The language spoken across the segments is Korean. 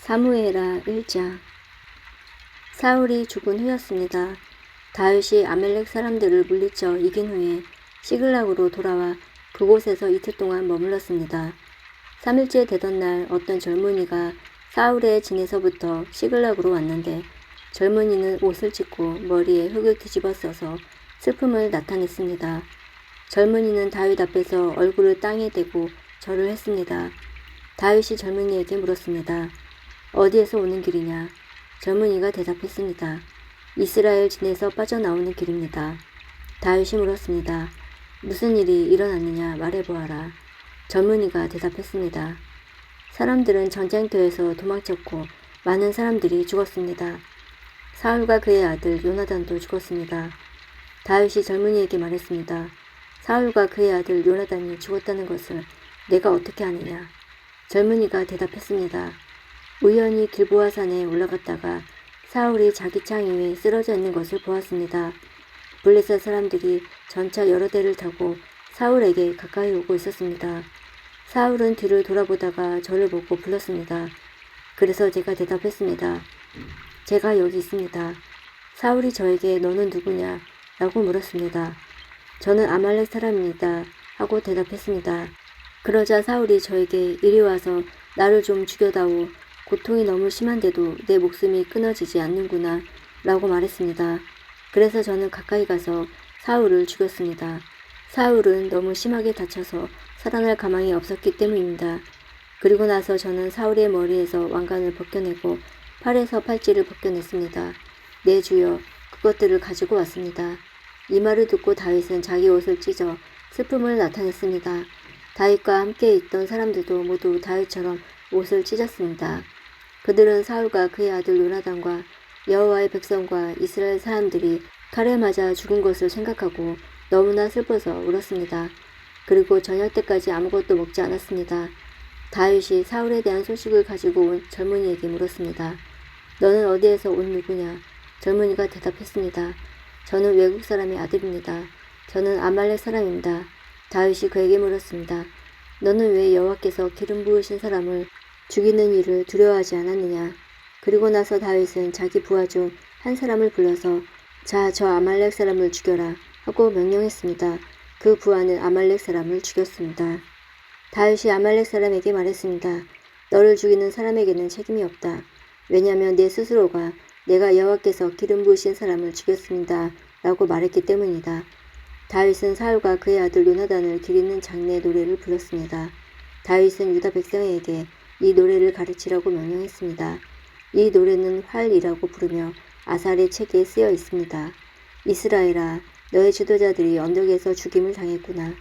사무엘하 1장. 사울이 죽은 후였습니다. 다윗이 아멜렉 사람들을 물리쳐 이긴 후에 시글락으로 돌아와 그곳에서 이틀 동안 머물렀습니다. 3일째 되던 날 어떤 젊은이가 사울의 진에서부터 시글락으로 왔는데 젊은이는 옷을 찢고 머리에 흙을 뒤집어 써서 슬픔을 나타냈습니다. 젊은이는 다윗 앞에서 얼굴을 땅에 대고 절을 했습니다. 다윗이 젊은이에게 물었습니다. 어디에서 오는 길이냐? 젊은이가 대답했습니다. 이스라엘 진에서 빠져나오는 길입니다. 다윗이 물었습니다. 무슨 일이 일어났느냐 말해보아라. 젊은이가 대답했습니다. 사람들은 전쟁터에서 도망쳤고 많은 사람들이 죽었습니다. 사울과 그의 아들 요나단도 죽었습니다. 다윗이 젊은이에게 말했습니다. 사울과 그의 아들 요나단이 죽었다는 것을 내가 어떻게 아느냐? 젊은이가 대답했습니다. 우연히 길보아 산에 올라갔다가 사울이 자기 창 위에 쓰러져 있는 것을 보았습니다. 블레셋 사람들이 전차 여러 대를 타고 사울에게 가까이 오고 있었습니다. 사울은 뒤를 돌아보다가 저를 보고 불렀습니다. 그래서 제가 대답했습니다. 제가 여기 있습니다. 사울이 저에게 너는 누구냐? 라고 물었습니다. 저는 아말렉 사람입니다. 하고 대답했습니다. 그러자 사울이 저에게 이리 와서 나를 좀 죽여다오. 고통이 너무 심한데도 내 목숨이 끊어지지 않는구나 라고 말했습니다. 그래서 저는 가까이 가서 사울을 죽였습니다. 사울은 너무 심하게 다쳐서 살아날 가망이 없었기 때문입니다. 그리고 나서 저는 사울의 머리에서 왕관을 벗겨내고 팔에서 팔찌를 벗겨냈습니다. 네 주여, 그것들을 가지고 왔습니다. 이 말을 듣고 다윗은 자기 옷을 찢어 슬픔을 나타냈습니다. 다윗과 함께 있던 사람들도 모두 다윗처럼 옷을 찢었습니다. 그들은 사울과 그의 아들 요나단과 여호와의 백성과 이스라엘 사람들이 칼에 맞아 죽은 것을 생각하고 너무나 슬퍼서 울었습니다. 그리고 저녁 때까지 아무것도 먹지 않았습니다. 다윗이 사울에 대한 소식을 가지고 온 젊은이에게 물었습니다. 너는 어디에서 온 누구냐? 젊은이가 대답했습니다. 저는 외국 사람의 아들입니다. 저는 아말렉 사람입니다. 다윗이 그에게 물었습니다. 너는 왜 여호와께서 기름 부으신 사람을 죽이는 일을 두려워하지 않았느냐? 그리고 나서 다윗은 자기 부하 중 한 사람을 불러서 자, 저 아말렉 사람을 죽여라 하고 명령했습니다. 그 부하는 아말렉 사람을 죽였습니다. 다윗이 아말렉 사람에게 말했습니다. 너를 죽이는 사람에게는 책임이 없다. 왜냐하면 내 스스로가 내가 여호와께서 기름 부으신 사람을 죽였습니다. 라고 말했기 때문이다. 다윗은 사울과 그의 아들 요나단을 기리는 장례 노래를 불렀습니다. 다윗은 유다 백성에게 이 노래를 가르치라고 명령했습니다. 이 노래는 활이라고 부르며 아살의 책에 쓰여 있습니다. 이스라엘아, 너의 지도자들이 언덕에서 죽임을 당했구나.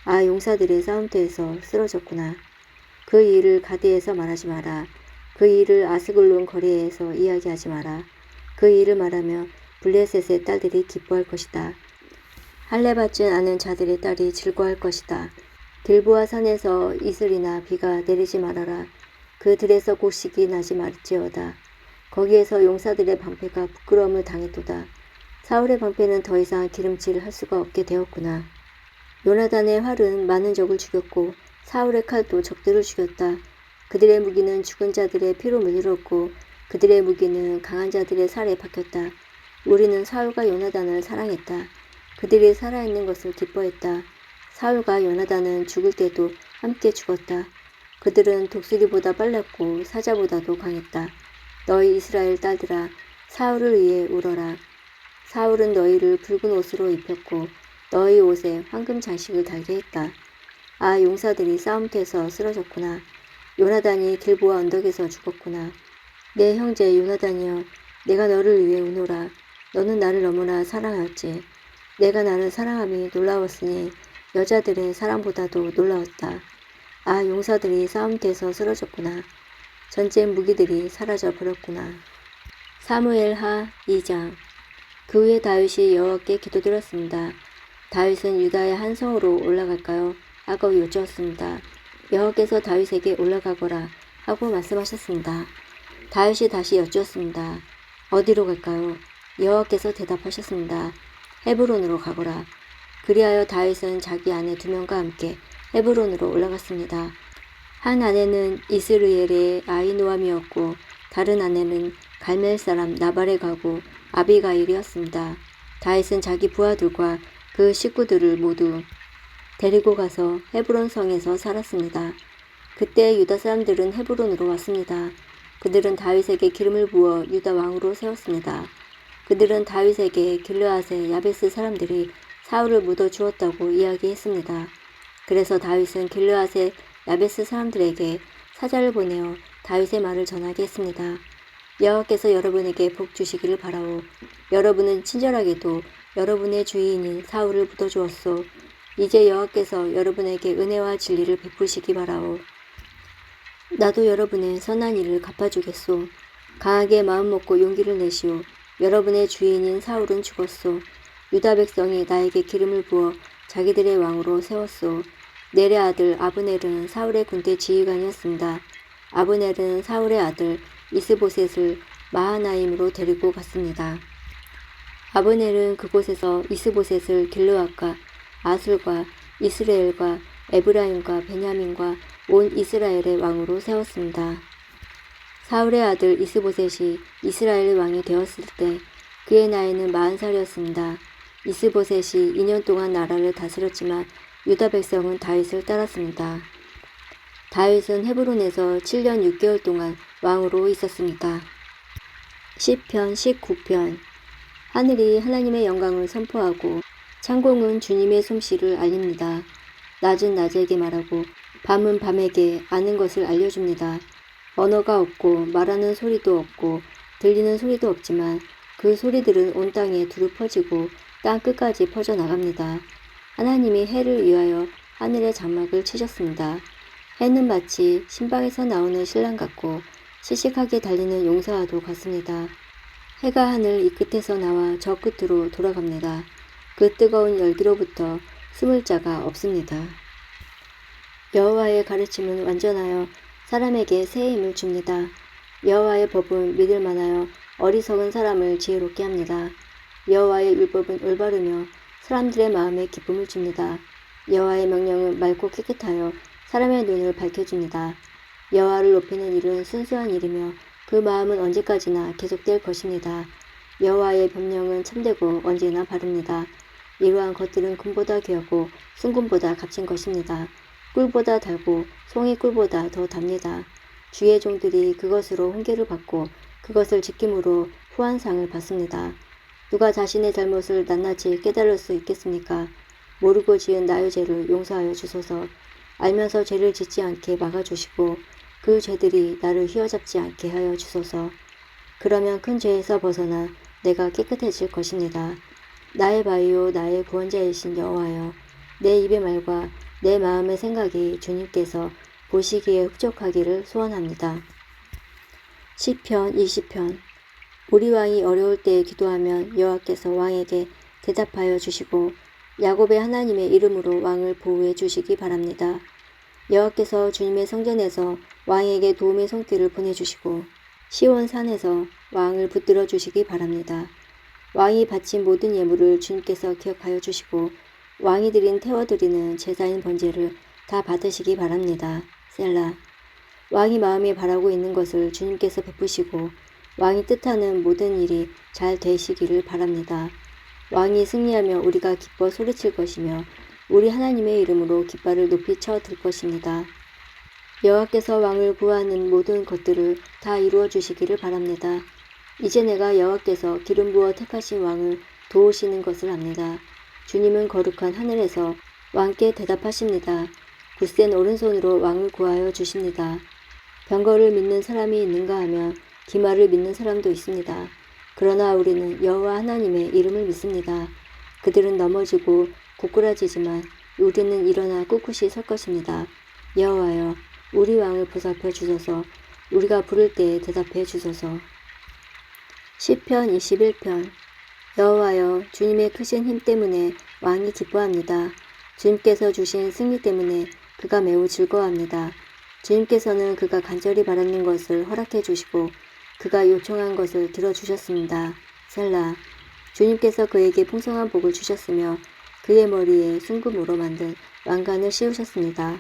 아, 용사들의 싸움터에서 쓰러졌구나. 그 일을 가드에서 말하지 마라. 그 일을 아스글론 거리에서 이야기하지 마라. 그 일을 말하며 블레셋의 딸들이 기뻐할 것이다. 할례 받지 않은 자들의 딸이 즐거워할 것이다. 길보아 산에서 이슬이나 비가 내리지 말아라. 그 들에서 곡식이 나지 말지어다. 거기에서 용사들의 방패가 부끄러움을 당했도다. 사울의 방패는 더 이상 기름칠을 할 수가 없게 되었구나. 요나단의 활은 많은 적을 죽였고 사울의 칼도 적들을 죽였다. 그들의 무기는 죽은 자들의 피로 물들었고 그들의 무기는 강한 자들의 살에 박혔다. 우리는 사울과 요나단을 사랑했다. 그들이 살아있는 것을 기뻐했다. 사울과 요나단은 죽을 때도 함께 죽었다. 그들은 독수리보다 빨랐고 사자보다도 강했다. 너희 이스라엘 딸들아, 사울을 위해 울어라. 사울은 너희를 붉은 옷으로 입혔고 너희 옷에 황금 장식을 달게 했다. 아, 용사들이 싸움터에서 쓰러졌구나. 요나단이 길보아 언덕에서 죽었구나. 내 형제 요나단이여, 내가 너를 위해 우노라. 너는 나를 너무나 사랑하였지. 내가 나를 사랑함이 놀라웠으니 여자들의 사랑보다도 놀라웠다. 아, 용사들이 싸움터에서 쓰러졌구나. 전쟁 무기들이 사라져 버렸구나. 사무엘하 2장. 그 후에 다윗이 여호와께 기도드렸습니다. 다윗은 유다의 한 성으로 올라갈까요? 하고 여쭈었습니다. 여호와께서 다윗에게 올라가거라 하고 말씀하셨습니다. 다윗이 다시 여쭈었습니다. 어디로 갈까요? 여호와께서 대답하셨습니다. 헤브론으로 가거라. 그리하여 다윗은 자기 아내 2명과 함께 헤브론으로 올라갔습니다. 한 아내는 이스르엘의 아히노암이었고 다른 아내는 갈멜 사람 나발의 가구 아비가일이었습니다. 다윗은 자기 부하들과 그 식구들을 모두 데리고 가서 헤브론 성에서 살았습니다. 그때 유다 사람들은 헤브론으로 왔습니다. 그들은 다윗에게 기름을 부어 유다 왕으로 세웠습니다. 그들은 다윗에게 길르앗의 야베스 사람들이 사울을 묻어 주었다고 이야기했습니다. 그래서 다윗은 길르앗의 야베스 사람들에게 사자를 보내어 다윗의 말을 전하게 했습니다. 여호와께서 여러분에게 복 주시기를 바라오. 여러분은 친절하게도 여러분의 주인인 사울을 묻어 주었소. 이제 여호와께서 여러분에게 은혜와 진리를 베푸시기 바라오. 나도 여러분의 선한 일을 갚아주겠소. 강하게 마음 먹고 용기를 내시오. 여러분의 주인인 사울은 죽었소. 유다 백성이 나에게 기름을 부어 자기들의 왕으로 세웠소. 넬의 아들 아브넬은 사울의 군대 지휘관이었습니다. 아브넬은 사울의 아들 이스보셋을 마하나임으로 데리고 갔습니다. 아브넬은 그곳에서 이스보셋을 길르앗과 아술과 이스라엘과 에브라임과 베냐민과 온 이스라엘의 왕으로 세웠습니다. 사울의 아들 이스보셋이 이스라엘의 왕이 되었을 때 그의 나이는 40살이었습니다. 이스보셋이 2년 동안 나라를 다스렸지만 유다 백성은 다윗을 따랐습니다. 다윗은 헤브론에서 7년 6개월 동안 왕으로 있었습니다. 시편 19편. 하늘이 하나님의 영광을 선포하고 창공은 주님의 솜씨를 알립니다. 낮은 낮에게 말하고 밤은 밤에게 아는 것을 알려줍니다. 언어가 없고 말하는 소리도 없고 들리는 소리도 없지만 그 소리들은 온 땅에 두루 퍼지고 땅 끝까지 퍼져나갑니다. 하나님이 해를 위하여 하늘의 장막을 치셨습니다. 해는 마치 신방에서 나오는 신랑 같고 시식하게 달리는 용사와도 같습니다. 해가 하늘 이 끝에서 나와 저 끝으로 돌아갑니다. 그 뜨거운 열기로부터 숨을 자가 없습니다. 여호와의 가르침은 완전하여 사람에게 새 힘을 줍니다. 여호와의 법은 믿을 만하여 어리석은 사람을 지혜롭게 합니다. 여호와의 율법은 올바르며 사람들의 마음에 기쁨을 줍니다. 여호와의 명령은 맑고 깨끗하여 사람의 눈을 밝혀줍니다. 여호와를 높이는 일은 순수한 일이며 그 마음은 언제까지나 계속될 것입니다. 여호와의 법령은 참되고 언제나 바릅니다. 이러한 것들은 금보다 귀하고 순금보다 값진 것입니다. 꿀보다 달고 송이 꿀보다 더 답니다. 주의 종들이 그것으로 훈계를 받고 그것을 지킴으로 후한상을 받습니다. 누가 자신의 잘못을 낱낱이 깨달을 수 있겠습니까? 모르고 지은 나의 죄를 용서하여 주소서. 알면서 죄를 짓지 않게 막아주시고 그 죄들이 나를 휘어잡지 않게 하여 주소서. 그러면 큰 죄에서 벗어나 내가 깨끗해질 것입니다. 나의 바위요 나의 구원자이신 여호와여, 내 입의 말과 내 마음의 생각이 주님께서 보시기에 흡족하기를 소원합니다. 시편 20편. 우리 왕이 어려울 때에 기도하면 여호와께서 왕에게 대답하여 주시고 야곱의 하나님의 이름으로 왕을 보호해 주시기 바랍니다. 여호와께서 주님의 성전에서 왕에게 도움의 손길을 보내주시고 시온 산에서 왕을 붙들어 주시기 바랍니다. 왕이 바친 모든 예물을 주님께서 기억하여 주시고 왕이 드린 태워드리는 제사인 번제를 다 받으시기 바랍니다. 셀라. 왕이 마음에 바라고 있는 것을 주님께서 베푸시고 왕이 뜻하는 모든 일이 잘 되시기를 바랍니다. 왕이 승리하며 우리가 기뻐 소리칠 것이며 우리 하나님의 이름으로 깃발을 높이 쳐 들 것입니다. 여호와께서 왕을 구하는 모든 것들을 다 이루어 주시기를 바랍니다. 이제 내가 여호와께서 기름 부어 택하신 왕을 도우시는 것을 압니다. 주님은 거룩한 하늘에서 왕께 대답하십니다. 굳센 오른손으로 왕을 구하여 주십니다. 병거를 믿는 사람이 있는가 하면 기말을 믿는 사람도 있습니다. 그러나 우리는 여호와 하나님의 이름을 믿습니다. 그들은 넘어지고 고꾸라지지만 우리는 일어나 꿋꿋이 설 것입니다. 여호와여, 우리 왕을 보살펴 주소서. 우리가 부를 때에 대답해 주소서. 시편 21편. 여호와여, 주님의 크신 힘 때문에 왕이 기뻐합니다. 주님께서 주신 승리 때문에 그가 매우 즐거워합니다. 주님께서는 그가 간절히 바라는 것을 허락해 주시고 그가 요청한 것을 들어주셨습니다. 셀라. 주님께서 그에게 풍성한 복을 주셨으며 그의 머리에 순금으로 만든 왕관을 씌우셨습니다.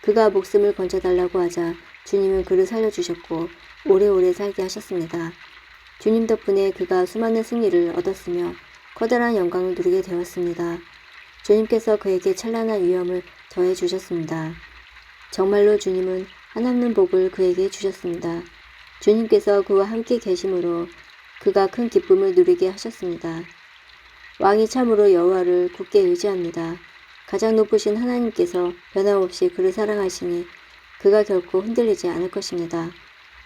그가 목숨을 건져달라고 하자 주님은 그를 살려주셨고 오래오래 살게 하셨습니다. 주님 덕분에 그가 수많은 승리를 얻었으며 커다란 영광을 누리게 되었습니다. 주님께서 그에게 찬란한 위엄을 더해 주셨습니다. 정말로 주님은 한없는 복을 그에게 주셨습니다. 주님께서 그와 함께 계심으로 그가 큰 기쁨을 누리게 하셨습니다. 왕이 참으로 여호와를 굳게 의지합니다. 가장 높으신 하나님께서 변함없이 그를 사랑하시니 그가 결코 흔들리지 않을 것입니다.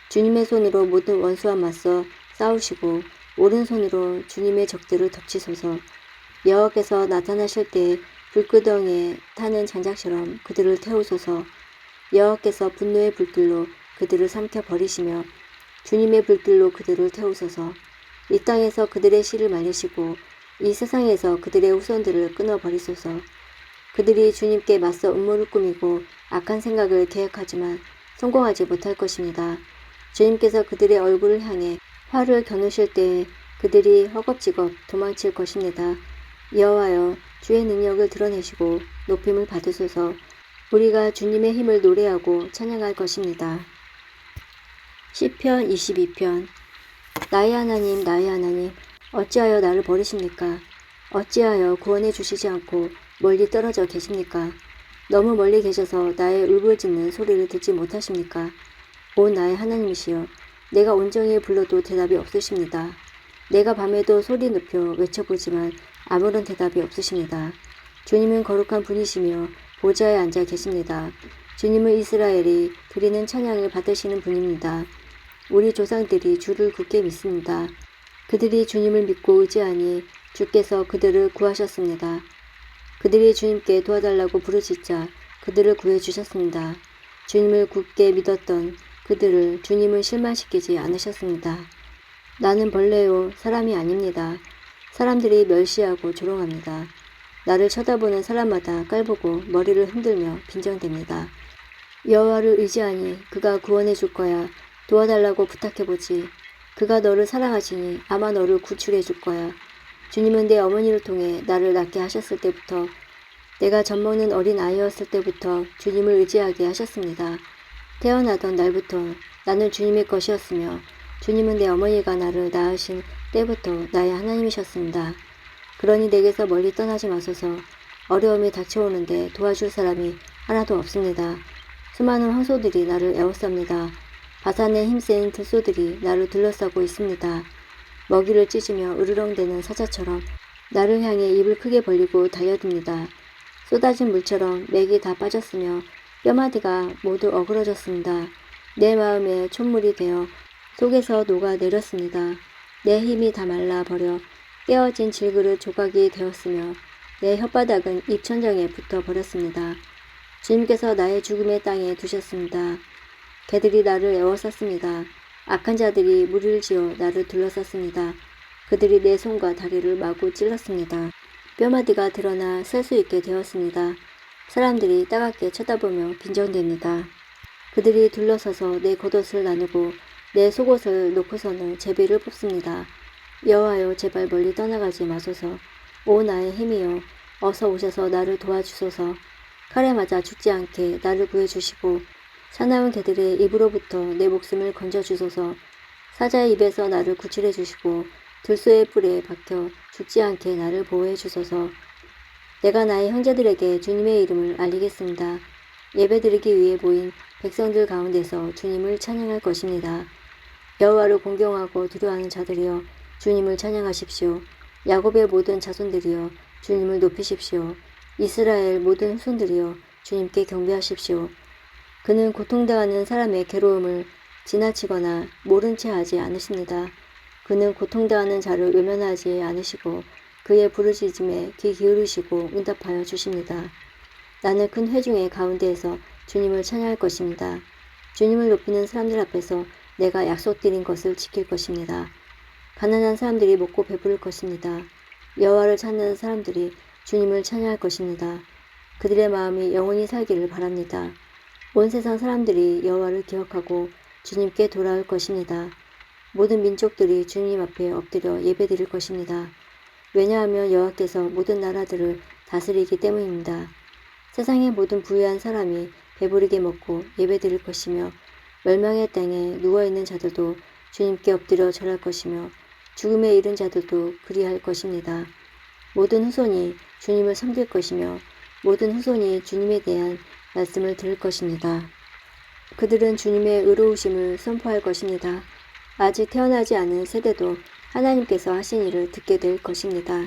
주님의 손으로 모든 원수와 맞서 싸우시고 오른손으로 주님의 적들을 덮치소서. 여호와께서 나타나실 때에 불구덩이에 타는 장작처럼 그들을 태우소서. 여호와께서 분노의 불길로 그들을 삼켜 버리시며 주님의 불길로 그들을 태우소서. 이 땅에서 그들의 씨를 말리시고 이 세상에서 그들의 후손들을 끊어버리소서. 그들이 주님께 맞서 음모를 꾸미고 악한 생각을 계획하지만 성공하지 못할 것입니다. 주님께서 그들의 얼굴을 향해 활을 겨누실 때에 그들이 허겁지겁 도망칠 것입니다. 여호와여, 주의 능력을 드러내시고 높임을 받으소서. 우리가 주님의 힘을 노래하고 찬양할 것입니다. 시편 22편. 나의 하나님, 나의 하나님, 어찌하여 나를 버리십니까? 어찌하여 구원해 주시지 않고 멀리 떨어져 계십니까? 너무 멀리 계셔서 나의 울부짖는 소리를 듣지 못하십니까? 오 나의 하나님이시여, 내가 온전히 불러도 대답이 없으십니다. 내가 밤에도 소리 높여 외쳐보지만 아무런 대답이 없으십니다. 주님은 거룩한 분이시며 보좌에 앉아 계십니다. 주님은 이스라엘이 드리는 찬양을 받으시는 분입니다. 우리 조상들이 주를 굳게 믿습니다. 그들이 주님을 믿고 의지하니 주께서 그들을 구하셨습니다. 그들이 주님께 도와달라고 부르짖자 그들을 구해주셨습니다. 주님을 굳게 믿었던 그들을 주님은 실망시키지 않으셨습니다. 나는 벌레요, 사람이 아닙니다. 사람들이 멸시하고 조롱합니다. 나를 쳐다보는 사람마다 깔보고 머리를 흔들며 빈정댑니다. 여호와를 의지하니 그가 구원해 줄 거야. 도와달라고 부탁해보지. 그가 너를 사랑하시니 아마 너를 구출해 줄 거야. 주님은 내 어머니를 통해 나를 낳게 하셨을 때부터, 내가 젖먹는 어린 아이였을 때부터 주님을 의지하게 하셨습니다. 태어나던 날부터 나는 주님의 것이었으며 주님은 내 어머니가 나를 낳으신 때부터 나의 하나님이셨습니다. 그러니 내게서 멀리 떠나지 마소서. 어려움이 닥쳐오는데 도와줄 사람이 하나도 없습니다. 수많은 황소들이 나를 에워쌉니다. 바산의 힘센 들소들이 나를 둘러싸고 있습니다. 먹이를 찢으며 으르렁대는 사자처럼 나를 향해 입을 크게 벌리고 달려듭니다. 쏟아진 물처럼 맥이 다 빠졌으며 뼈마디가 모두 어그러졌습니다. 내 마음에 촛물이 되어 속에서 녹아내렸습니다. 내 힘이 다 말라버려 깨어진 질그릇 조각이 되었으며 내 혓바닥은 입천장에 붙어버렸습니다. 주님께서 나의 죽음의 땅에 두셨습니다. 개들이 나를 에워쌌습니다. 악한 자들이 무리를 지어 나를 둘러쌌습니다. 그들이 내 손과 다리를 마구 찔렀습니다. 뼈마디가 드러나 셀 수 있게 되었습니다. 사람들이 따갑게 쳐다보며 빈정댑니다. 그들이 둘러서서 내 겉옷을 나누고 내 속옷을 놓고서는 제비를 뽑습니다. 여호와여, 제발 멀리 떠나가지 마소서. 오 나의 힘이여, 어서 오셔서 나를 도와주소서. 칼에 맞아 죽지 않게 나를 구해주시고 사나운 개들의 입으로부터 내 목숨을 건져주소서. 사자의 입에서 나를 구출해 주시고 들소의 뿔에 박혀 죽지 않게 나를 보호해 주소서. 내가 나의 형제들에게 주님의 이름을 알리겠습니다. 예배드리기 위해 모인 백성들 가운데서 주님을 찬양할 것입니다. 여호와를 공경하고 두려워하는 자들이여, 주님을 찬양하십시오. 야곱의 모든 자손들이여, 주님을 높이십시오. 이스라엘 모든 후손들이여, 주님께 경배하십시오. 그는 고통당하는 사람의 괴로움을 지나치거나 모른 채 하지 않으십니다. 그는 고통당하는 자를 외면하지 않으시고 그의 부르짖음에 귀 기울이시고 응답하여 주십니다. 나는 큰 회중의 가운데에서 주님을 찬양할 것입니다. 주님을 높이는 사람들 앞에서 내가 약속드린 것을 지킬 것입니다. 가난한 사람들이 먹고 배부를 것입니다. 여호와를 찾는 사람들이 주님을 찬양할 것입니다. 그들의 마음이 영원히 살기를 바랍니다. 온 세상 사람들이 여호와를 기억하고 주님께 돌아올 것입니다. 모든 민족들이 주님 앞에 엎드려 예배드릴 것입니다. 왜냐하면 여호와께서 모든 나라들을 다스리기 때문입니다. 세상의 모든 부유한 사람이 배부르게 먹고 예배드릴 것이며 멸망의 땅에 누워있는 자들도 주님께 엎드려 절할 것이며 죽음에 이른 자들도 그리할 것입니다. 모든 후손이 주님을 섬길 것이며 모든 후손이 주님에 대한 말씀을 들을 것입니다. 그들은 주님의 의로우심을 선포할 것입니다. 아직 태어나지 않은 세대도 하나님께서 하신 일을 듣게 될 것입니다.